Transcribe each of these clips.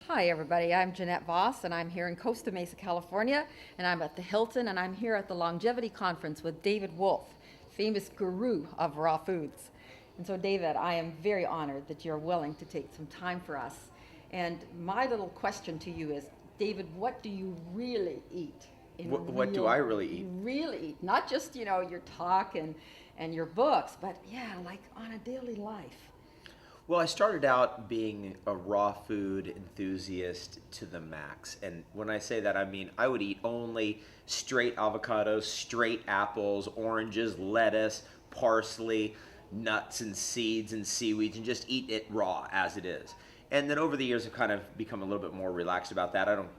Hi, everybody. I'm Jeanette Voss, and I'm here in Costa Mesa, California, and I'm at the Hilton, and I'm here at the Longevity Conference with David Wolfe, famous guru of raw foods. And so, David, I am very honored that you're willing to take some time for us. And my little question to you is, David, what do you really eat in What do I really eat? you really eat? Not just, your talk and your books, but yeah, like on a daily life. Well, I started out being a raw food enthusiast to the max. And when I say that, I mean I would eat only straight avocados, straight apples, oranges, lettuce, parsley, nuts and seeds and seaweeds, and just eat it raw as it is. And then over the years, I've kind of become a little bit more relaxed about that. I don't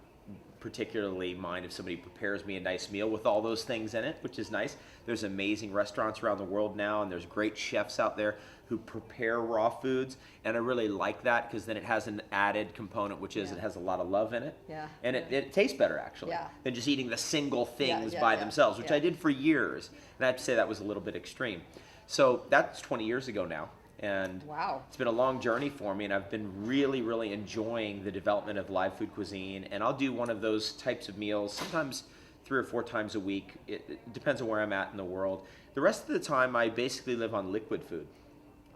particularly mind if somebody prepares me a nice meal with all those things in it, which is nice. There's amazing restaurants around the world now, and there's great chefs out there who prepare raw foods, and I really like that because then it has an added component, which is Yeah. it has a lot of love in it. Yeah. And it tastes better, actually, Yeah. than just eating the single things yeah, by yeah, themselves, which yeah. I did for years. And I have to say that was a little bit extreme. So that's 20 years ago now. And Wow. it's been a long journey for me, and I've been really, really enjoying the development of live food cuisine. And I'll do one of those types of meals sometimes 3 or 4 times a week. It depends on where I'm at in the world. The rest of the time, I basically live on liquid food,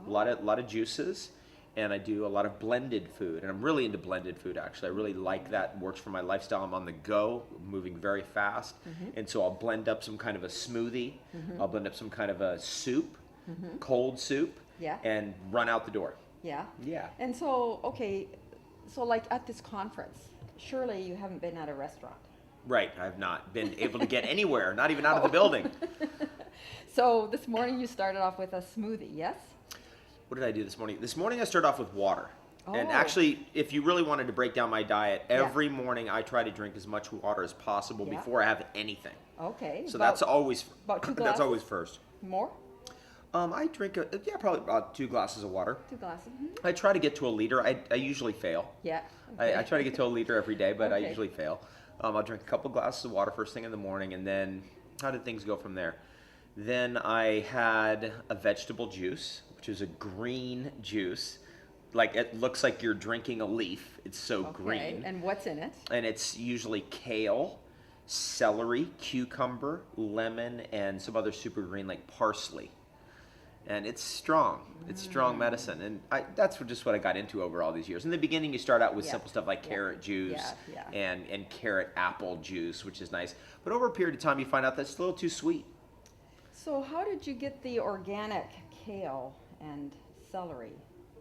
a lot of juices, and I do a lot of blended food. And I'm really into blended food, actually. I really like that. It works for my lifestyle. I'm on the go, moving very fast, and so I'll blend up some kind of a smoothie. I'll blend up some kind of a soup, cold soup, Yeah. and run out the door. Yeah. Yeah. And so, okay, so like at this conference, surely you haven't been at a restaurant. Right. I've not been able to get anywhere, not even out of the building. So this morning you started off with a smoothie, yes? What did I do this morning? This morning I started off with water. And Oh. actually, if you really wanted to break down my diet, Yeah. every morning I try to drink as much water as possible Yeah. before I have anything. Okay. So that's always about two that's always glasses? first. More? I drink probably about 2 glasses of water. 2 glasses. I try to get to a liter. I usually fail. Yeah. I try to get to a liter every day, but I Okay. usually fail. I'll drink a couple glasses of water first thing in the morning, and then how did things go from there? Then I had a vegetable juice, which is a green juice. Like it looks like you're drinking a leaf. It's so Okay. green. And what's in it? And it's usually kale, celery, cucumber, lemon, and some other super green like parsley. And it's strong. It's strong medicine, and that's just what I got into over all these years. In the beginning, you start out with Yeah. simple stuff like Yeah. carrot juice Yeah. and carrot apple juice, which is nice. But over a period of time, you find out that's a little too sweet. So how did you get the organic kale and celery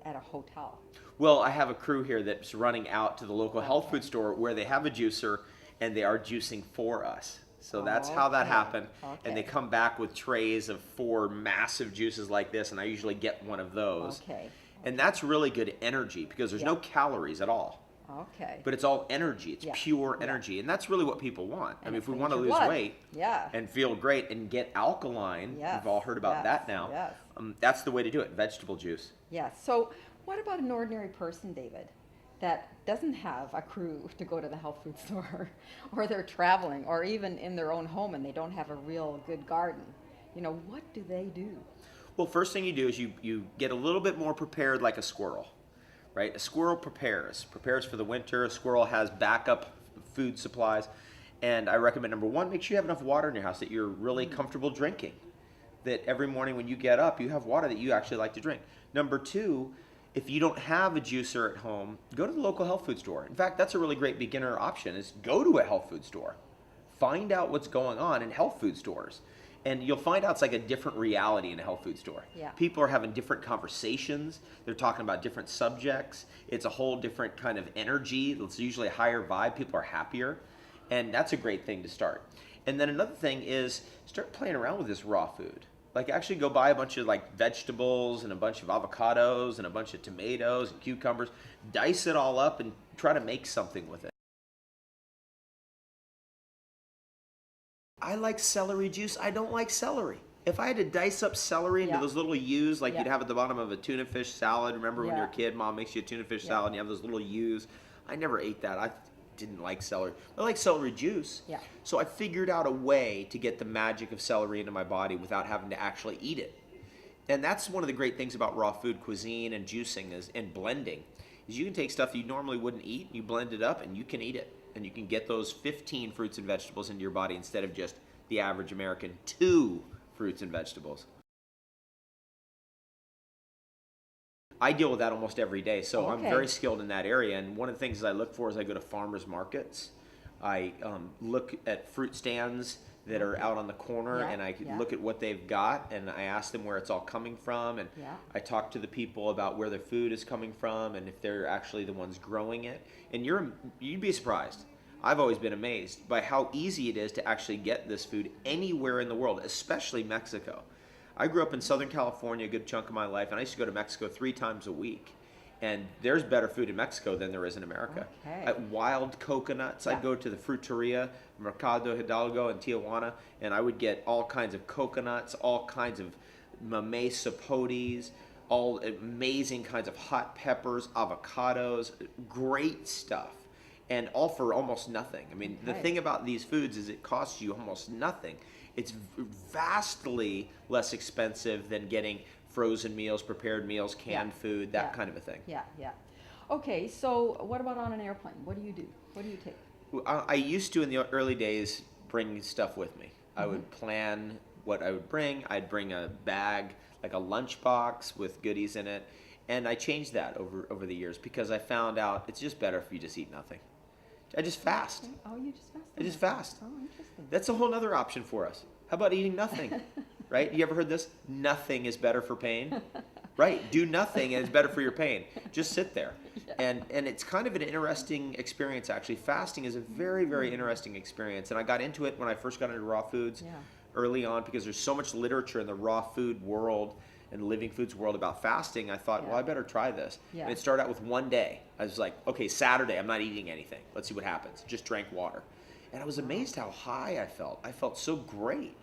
at a hotel? Well, I have a crew here that's running out to the local health Okay. food store where they have a juicer, and they are juicing for us. So that's how that Okay. happened. And they Okay. come back with trays of 4 massive juices like this, and I usually get one of those. Okay. And that's really good energy because there's no Yeah. calories at all. Okay. But it's all energy. It's Yeah. pure Yeah. energy. And that's really what people want. I And mean, it if we cleans want to your lose blood. weight Yeah. and feel great and get alkaline, Yes, we've all heard about yes, that now. yes. That's the way to do it, vegetable juice. Yeah. So, what about an ordinary person, David, that doesn't have a crew to go to the health food store, or they're traveling, or even in their own home and they don't have a real good garden? What do they do? Well, first thing you do is you get a little bit more prepared like a squirrel, right? A squirrel prepares for the winter. A squirrel has backup food supplies. And I recommend number one, make sure you have enough water in your house that you're really comfortable drinking. That every morning when you get up, you have water that you actually like to drink. Number two, if you don't have a juicer at home, go to the local health food store. In fact, that's a really great beginner option is go to a health food store. Find out what's going on in health food stores. And you'll find out it's like a different reality in a health food store. Yeah. People are having different conversations. They're talking about different subjects. It's a whole different kind of energy. It's usually a higher vibe. People are happier. And that's a great thing to start. And then another thing is start playing around with this raw food. Like actually go buy a bunch of like vegetables and a bunch of avocados and a bunch of tomatoes and cucumbers. Dice it all up and try to make something with it. I like celery juice. I don't like celery. If I had to dice up celery into Yeah. those little U's like Yeah. you'd have at the bottom of a tuna fish salad, remember when Yeah. you're a kid, mom makes you a tuna fish Yeah. salad and you have those little U's. I never ate that. I didn't like celery. I like celery juice. Yeah. So I figured out a way to get the magic of celery into my body without having to actually eat it. And that's one of the great things about raw food cuisine and juicing and blending is you can take stuff you normally wouldn't eat, you blend it up, and you can eat it. And you can get those 15 fruits and vegetables into your body instead of just the average American 2 fruits and vegetables. I deal with that almost every day, so I'm very skilled in that area. And one of the things I look for is I go to farmers markets. I look at fruit stands that are out on the corner, and I look at what they've got, and I ask them where it's all coming from, and I talk to the people about where their food is coming from and if they're actually the ones growing it. And you'd be surprised. I've always been amazed by how easy it is to actually get this food anywhere in the world, especially Mexico. I grew up in Southern California a good chunk of my life, and I used to go to Mexico 3 times a week. And there's better food in Mexico than there is in America. Wild coconuts. I'd go to the fruteria, Mercado Hidalgo in Tijuana, and I would get all kinds of coconuts, all kinds of mamey sapotes, all amazing kinds of hot peppers, avocados, great stuff. And all for almost nothing. I mean, the thing about these foods is it costs you almost nothing. It's vastly less expensive than getting frozen meals, prepared meals, canned food, that kind of a thing. Yeah. Okay, so what about on an airplane? What do you do? What do you take? I used to, in the early days, bring stuff with me. I would plan what I would bring. I'd bring a bag, like a lunchbox with goodies in it. And I changed that over the years because I found out it's just better if you just eat nothing. I just fast. Okay. Oh, you just fast? I just fast. Oh, interesting. That's a whole other option for us. How about eating nothing? Right? You ever heard this? Nothing is better for pain. Right? Do nothing and it's better for your pain. Just sit there. And it's kind of an interesting experience, actually. Fasting is a very, very interesting experience. And I got into it when I first got into raw foods early on because there's so much literature in the raw food world and the living foods world about fasting. I thought, well, I better try this. And it started out with one day. I was like, okay, Saturday, I'm not eating anything. Let's see what happens. Just drank water. And I was amazed how high I felt. I felt so great.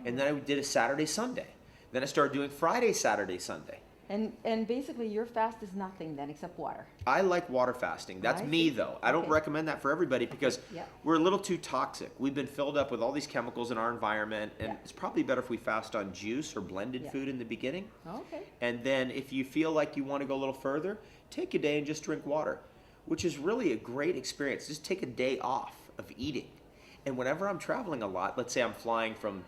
And then I did a Saturday, Sunday. Then I started doing Friday, Saturday, Sunday. And basically your fast is nothing then except water. I like water fasting. That's me though. I don't recommend that for everybody because we're a little too toxic. We've been filled up with all these chemicals in our environment, and it's probably better if we fast on juice or blended food in the beginning. Okay. And then if you feel like you want to go a little further, take a day and just drink water, which is really a great experience. Just take a day off of eating. And whenever I'm traveling a lot, let's say I'm flying from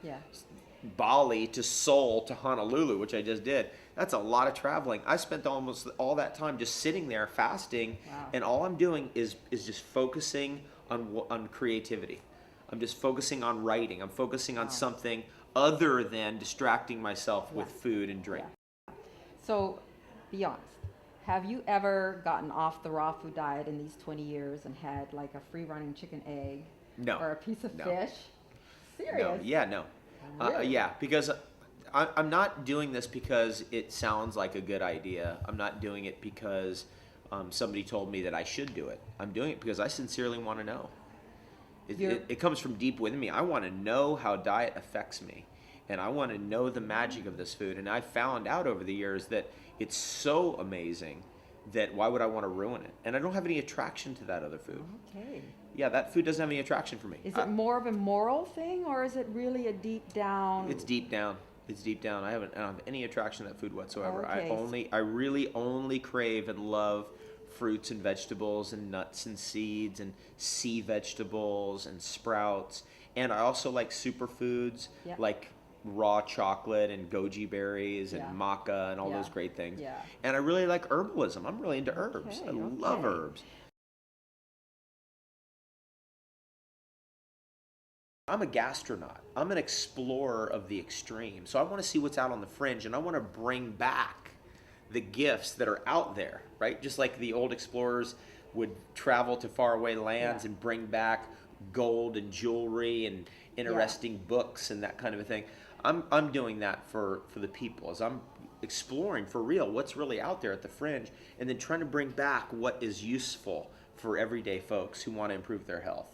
Bali to Seoul to Honolulu, which I just did, that's a lot of traveling. I spent almost all that time just sitting there fasting, and all I'm doing is just focusing on creativity. I'm just focusing on writing. I'm focusing on something other than distracting myself with food and drink. So, be honest. Have you ever gotten off the raw food diet in these 20 years and had like a free-running chicken egg? No. Or a piece of No. fish? Serious? No. Yeah, no. Really? Because I'm not doing this because it sounds like a good idea. I'm not doing it because somebody told me that I should do it. I'm doing it because I sincerely want to know. It comes from deep within me. I want to know how diet affects me. And I want to know the magic of this food. And I found out over the years that it's so amazing that why would I want to ruin it? And I don't have any attraction to that other food. Okay. Yeah, that food doesn't have any attraction for me. Is it more of a moral thing, or is it really a deep down? It's deep down. It's deep down. I don't have any attraction to that food whatsoever. Okay. I really only crave and love fruits and vegetables and nuts and seeds and sea vegetables and sprouts. And I also like superfoods like raw chocolate and goji berries and maca and all those great things. Yeah. And I really like herbalism. I'm really into herbs. I love herbs. I'm a gastronaut. I'm an explorer of the extreme. So I want to see what's out on the fringe, and I want to bring back the gifts that are out there, right? Just like the old explorers would travel to faraway lands and bring back gold and jewelry and interesting books and that kind of a thing. I'm doing that for the people as I'm exploring for real what's really out there at the fringe, and then trying to bring back what is useful for everyday folks who want to improve their health.